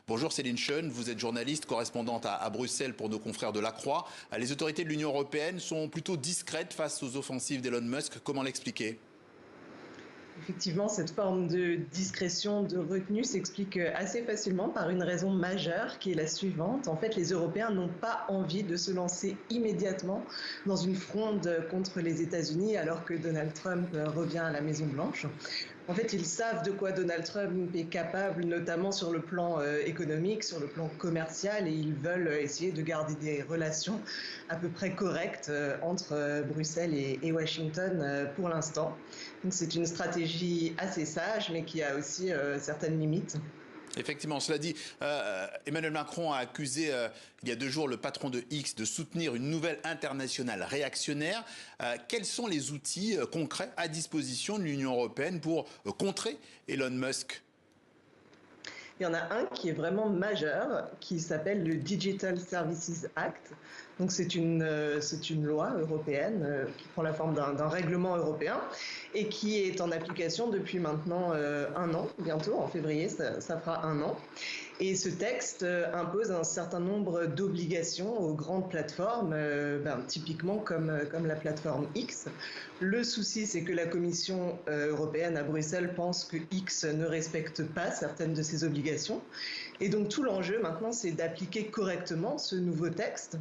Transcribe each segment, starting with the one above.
Bonjour Céline Schoen, vous êtes journaliste, correspondante à Bruxelles pour nos confrères de La Croix. Les autorités de l'Union européenne sont plutôt discrètes face aux offensives d'Elon Musk. Comment l'expliquer ? Effectivement, cette forme de discrétion, de retenue s'explique assez facilement par une raison majeure qui est la suivante. En fait, les Européens n'ont pas envie de se lancer immédiatement dans une fronde contre les États-Unis alors que Donald Trump revient à la Maison-Blanche. En fait, ils savent de quoi Donald Trump est capable, notamment sur le plan économique, sur le plan commercial, et ils veulent essayer de garder des relations à peu près correctes entre Bruxelles et Washington pour l'instant. Donc c'est une stratégie assez sage, mais qui a aussi certaines limites. Effectivement, cela dit, Emmanuel Macron a accusé il y a 2 jours le patron de X de soutenir une nouvelle internationale réactionnaire. Quels sont les outils concrets à disposition de l'Union européenne pour contrer Elon Musk ? Il y en a un qui est vraiment majeur, qui s'appelle le Digital Services Act. Donc c'est une loi européenne qui prend la forme d'un règlement européen et qui est en application depuis maintenant 1 an, bientôt en février ça fera 1 an. Et ce texte impose un certain nombre d'obligations aux grandes plateformes, typiquement comme la plateforme X. Le souci, c'est que la Commission européenne à Bruxelles pense que X ne respecte pas certaines de ses obligations. Et donc tout l'enjeu maintenant, c'est d'appliquer correctement ce nouveau texte.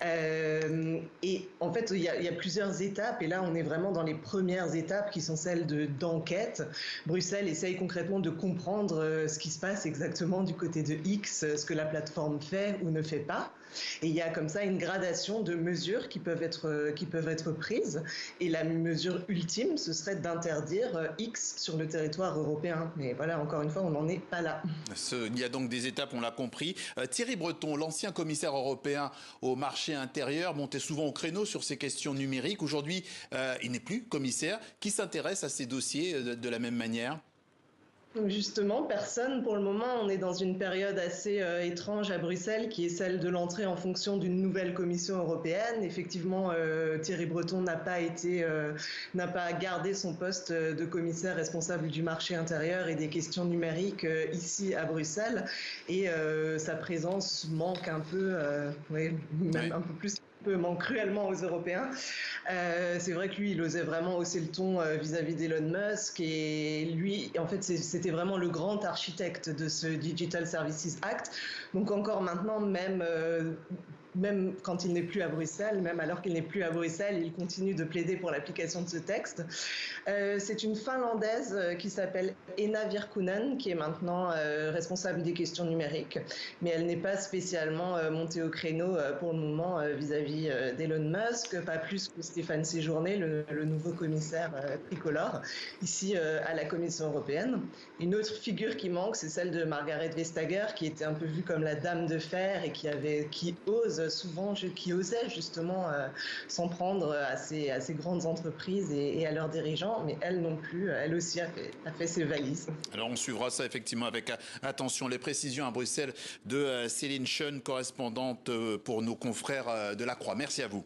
Et en fait, il y a plusieurs étapes, et là on est vraiment dans les premières étapes qui sont celles d'enquête. Bruxelles essaye concrètement de comprendre ce qui se passe exactement du côté de X, ce que la plateforme fait ou ne fait pas. Et il y a comme ça une gradation de mesures qui peuvent être prises. Et la mesure ultime, ce serait d'interdire X sur le territoire européen. Mais voilà, encore une fois, on n'en est pas là. Il y a donc des étapes, on l'a compris. Thierry Breton, l'ancien commissaire européen au marché intérieur, montait souvent au créneau sur ces questions numériques. Aujourd'hui, il n'est plus commissaire. Qui s'intéresse à ces dossiers de la même manière ? Justement, personne pour le moment. On est dans une période assez étrange à Bruxelles qui est celle de l'entrée en fonction d'une nouvelle Commission européenne. Effectivement, Thierry Breton n'a pas gardé son poste de commissaire responsable du marché intérieur et des questions numériques ici à Bruxelles. Et sa présence manque un peu, un peu plus. Manque cruellement aux Européens. C'est vrai que lui, il osait vraiment hausser le ton vis-à-vis d'Elon Musk, et lui, en fait, c'était vraiment le grand architecte de ce Digital Services Act. Donc encore maintenant, même quand il n'est plus à Bruxelles, même alors qu'il n'est plus à Bruxelles, il continue de plaider pour l'application de ce texte. C'est une Finlandaise qui s'appelle Ena Virkkunen, qui est maintenant responsable des questions numériques, mais elle n'est pas spécialement montée au créneau pour le moment vis-à-vis d'Elon Musk, pas plus que Stéphane Séjourné, le nouveau commissaire tricolore, ici à la Commission européenne. Une autre figure qui manque, c'est celle de Margrethe Vestager, qui était un peu vue comme la dame de fer et qui osait justement s'en prendre à ces grandes entreprises et à leurs dirigeants, mais elle non plus, elle aussi a fait ses valises. Alors on suivra ça effectivement avec attention. Les précisions à Bruxelles de Céline Schoen, correspondante pour nos confrères de La Croix. Merci à vous.